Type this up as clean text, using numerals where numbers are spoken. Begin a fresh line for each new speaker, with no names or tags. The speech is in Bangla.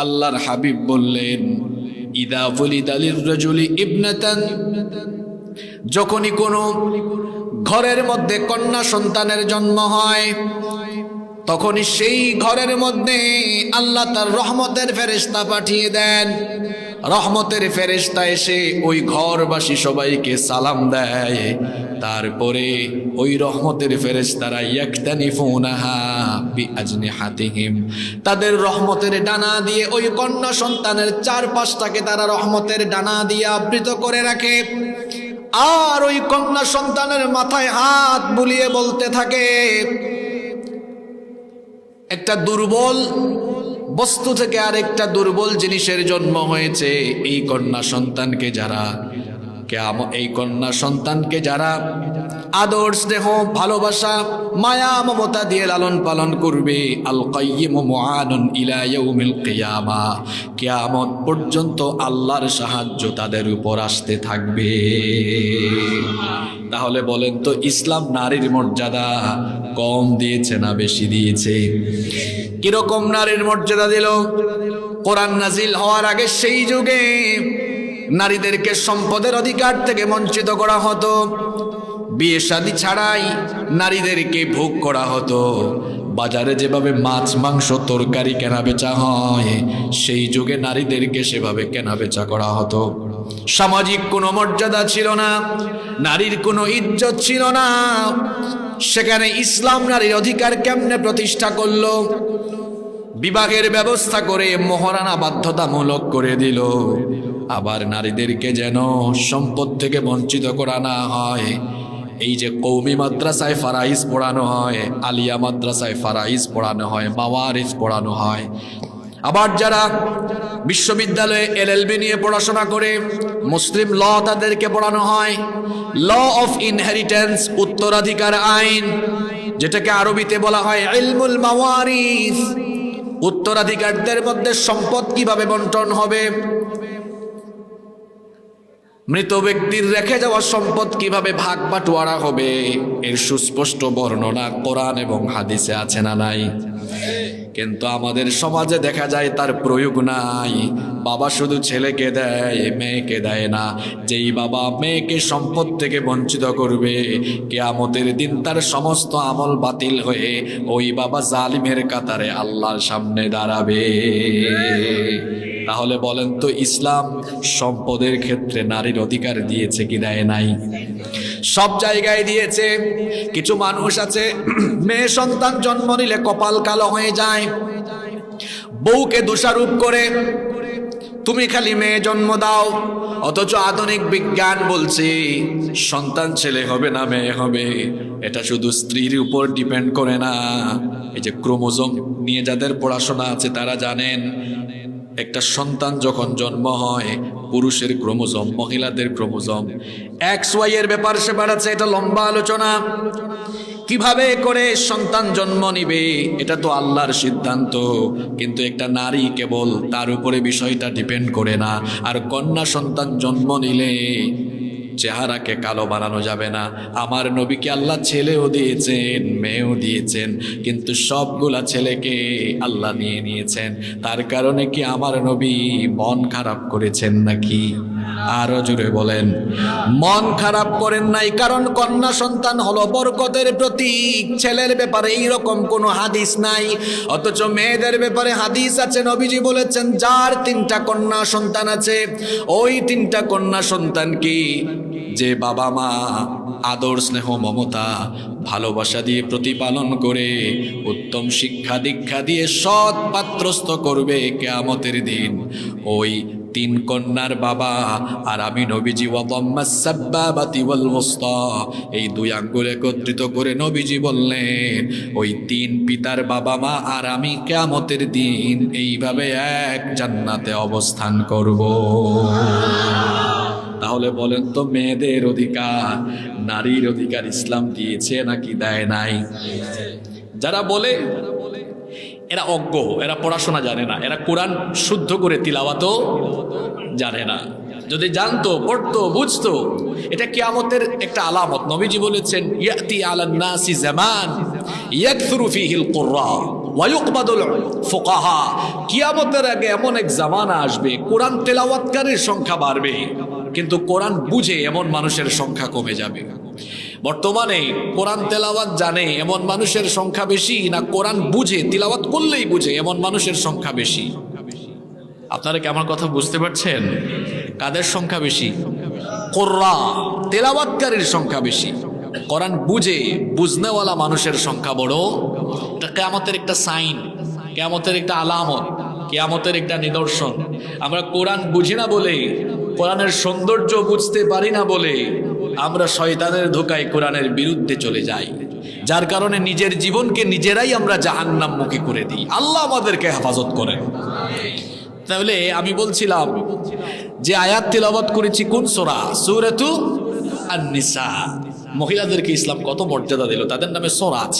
আল্লাহর হাবিব বললেন, ইদা ওয়ালিদা লিররাজুলি ইবনাতান, যখনই কোনো ঘরের মধ্যে কন্যা সন্তানের জন্ম হয়, তখনই সেই ঘরের মধ্যে আল্লাহ তার রহমতের ফেরেশতা পাঠিয়ে দেন। রহমতের ফেরেশতা এসে ওই ঘরবাসী সবাইকে সালাম দেয়। তারপরে ওই রহমতের ফেরেশতারা ইয়াকতানিফুনাহা বিআজনিহাতিহিম, তাদের রহমতের ডানা দিয়ে ওই কন্যা সন্তানের চারপাশটাকে তারা রহমতের ডানা দিয়ে আবৃত করে রাখে। আর ওই কন্যা সন্তানের মাথায় হাত বুলিয়ে বলতে থাকে, একটা দুর্বল বস্তু থেকে আরেকটা দুর্বল জিনিসের জন্ম হয়েছে। এই কন্যা সন্তানকে যারা এই কন্যা সন্তানকে যারা আদর স্নেহ ভালোবাসা মায়া মমতা দিয়ে লালন পালন করবে, আল কাইয়িম মুআনুন ইলা ইয়াউমিল কিয়ামা, কিয়ামত পর্যন্ত আল্লাহর সাহায্য তাদের উপর আসতে থাকবে। তাহলে বলেন তো, ইসলাম নারীর মর্যাদা কম দিয়েছে না বেশি দিয়েছে? কিরকম নারীর মর্যাদা দিল? কোরআন নাজিল হওয়ার আগে সেই যুগে নারীদেরকে সম্পদের অধিকার থেকে বঞ্চিত করা হতো। বিয়ে শাদী ছাড়াই নারীদেরকে ভোগ করা হতো। বাজারে যেভাবে মাছ মাংস তরকারি কেনা বেচা হয়, সেই যুগে নারীদেরকে সেভাবে কেনা বেচা করা হতো। সামাজিক কোনো মর্যাদা ছিল না, নারীর কোনো ইজ্জত ছিল না। সেখানে ইসলাম নারীর অধিকার কেমনে প্রতিষ্ঠা করলো? বিবাহের ব্যবস্থা করে মোহরানা বাধ্যতামূলক করে দিল। আবার নারীদেরকে যেন সম্পদ থেকে বঞ্চিত করা না হয়। এই যে কওমি মাদ্রাসায় ফারাইজ পড়ানো হয়, আলিয়া মাদ্রাসায় ফারাইজ পড়ানো হয়, মাওয়ারিস পড়ানো হয়। আবার যারা বিশ্ববিদ্যালয়ে এলএলবি নিয়ে পড়াশোনা করে, মুসলিম ল তাদেরকে পড়ানো হয়। ল অফ ইনহেরিটেন্স, উত্তরাধিকার আইন, যেটাকে আরবিতে বলা হয় ইলমুল মাওয়ারিস। উত্তরাধিকারদের মধ্যে সম্পদ কিভাবে বন্টন হবে, মৃত ব্যক্তির রেখে যাওয়া সম্পদ কিভাবে ভাগ বাটোয়ারা হবে, এর সুস্পষ্ট বর্ণনা কোরআন এবং হাদিসে আছে না নাই? কিন্তু আমাদের সমাজে দেখা যায় তার প্রয়োগ নাই। বাবা শুধু ছেলেকে দেয়, মেয়েকে দেয় না। যেই বাবা মেয়েকে সম্পদ থেকে বঞ্চিত করবে, কিয়ামতের দিন তার সমস্ত আমল বাতিল হয়ে ওই বাবা জালিমের কাতারে আল্লাহর সামনে দাঁড়াবে। তাহলে বলেন তো, ইসলাম সম্পদের ক্ষেত্রে নারীর অধিকার দিয়েছে কি দেয় নাই? সব জায়গায় দিয়েছে। কিছু মানুষ আছে, মেয়ে সন্তান জন্ম নিলে কপাল কালো হয়ে যায়, বউকে দোষারোপ করে তুমি খালি মেয়ে জন্ম দাও। অথচ আধুনিক বিজ্ঞান বলছে সন্তান ছেলে হবে না মেয়ে হবে, এটা শুধু স্ত্রীর উপর ডিপেন্ড করে না। এই যে ক্রোমোজোম নিয়ে যাদের পড়াশোনা আছে তারা জানেন, একটা সন্তান যখন জন্ম হয়, পুরুষের ক্রোমোজোম, মহিলাদের ক্রোমোজোম, XY এর ব্যাপার সেপার আছে, এটা লম্বা আলোচনা। কিভাবে করে সন্তান জন্ম নিবে এটা তো আল্লাহর সিদ্ধান্ত, কিন্তু একটা নারী কেবল তার উপরে বিষয়টা ডিপেন্ড করে না। আর কন্যা সন্তান জন্ম নিলে চেহারাকে কালো বানানো যাবে না। আমার নবীকে আল্লাহ ছেলেও দিয়েছেন, মেয়েও দিয়েছেন, কিন্তু সবগুলা ছেলেকে আল্লাহ নিয়ে নিয়েছেন। তার কারণে কি আমার নবী মন খারাপ করেছেন নাকি? আরো জোরে বলেন, মন খারাপ করেন নাই। কারণ কন্যা সন্তান হলো বরকতের প্রতীক। ছেলের ব্যাপারে এইরকম কোনো হাদিস নাই, অথচ মেয়েদের ব্যাপারে হাদিস আছে। নবীজি বলেছেন, যার 3টা কন্যা সন্তান আছে, ওই 3টা কন্যা সন্তান কি যে বাবা মা আদর স্নেহ মমতা ভালোবাসা দিয়ে প্রতিপালন করে, উত্তম শিক্ষা দীক্ষা দিয়ে সৎ পাত্রস্থ করবে, কিয়ামতের দিন ওই 3 কন্যার বাবা আর আমি নবীজি ওয়াদাম্মাস সাব্বাবাতি ওয়াল ওয়াসতা, এই 2 আঙ্গুল একত্রিত করে নবীজি বললেন, ওই 3 পিতার বাবা মা আর আমি কিয়ামতের দিন এইভাবে এক জান্নাতে অবস্থান করব। তাহলে বলেন তো, মেয়েদের অধিকার, নারীর অধিকার ইসলাম দিয়েছে নাকি দেয় নাই? যারা বলে এরা অজ্ঞ, এরা পড়াশোনা জানে না, এরা কোরআন শুদ্ধ করে তিলাওয়াতও জানে না। যদি জানতো, পড়তো, বুঝতো, এটা কিয়ামতের একটা আলামত। নবীজি বলেছেন, ইয়াতি আলান নাসি জামান ইয়াকসুরু ফীহিল কুররা, ওয়ায়ুকবাদুল ফুকাহা, কিয়ামতের আগে এমন এক জামানা আসবে কোরআন তেলাওয়াতকারীর সংখ্যা বাড়বে, কিন্তু কোরআন বুঝে এমন মানুষের সংখ্যা কমে যাবে। বর্তমানে কোরআন তেলাওয়াত জানে এমন মানুষের সংখ্যা বেশি, না কোরআন বুঝে তিলাওয়াত করলেই বুঝে এমন মানুষের সংখ্যা বেশি? আপনারা কি আমার কথা বুঝতে পারছেন? কাদের সংখ্যা বেশি? কোরআন তেলাওয়াতকারীর সংখ্যা বেশি। কোরআন বুঝে বুঝনেওয়ালা মানুষের সংখ্যা বড়। এটা কিয়ামতের একটা সাইন, কিয়ামতের একটা আলামত, কিয়ামতের একটা নিদর্শন। আমরা কোরআন বুঝি না বলে, কোরআনের সৌন্দর্য বুঝতে পারি না বলে আমরা শয়তানের ধোঁকায় কোরআনের বিরুদ্ধে চলে যাই, যার কারণে নিজের জীবনকে নিজেরাই আমরা জাহান্নামমুখী করে দিই। আল্লাহ আমাদেরকে হেফাজত করেন। তাহলে আমি বলছিলাম যে আয়াত তিলাওয়াত করেছি কোন সূরা? সূরাতু আন-নিসা। মহিলাদেরকে ইসলাম কত মর্যাদা দিল, তাদের নামে সূরা আছে।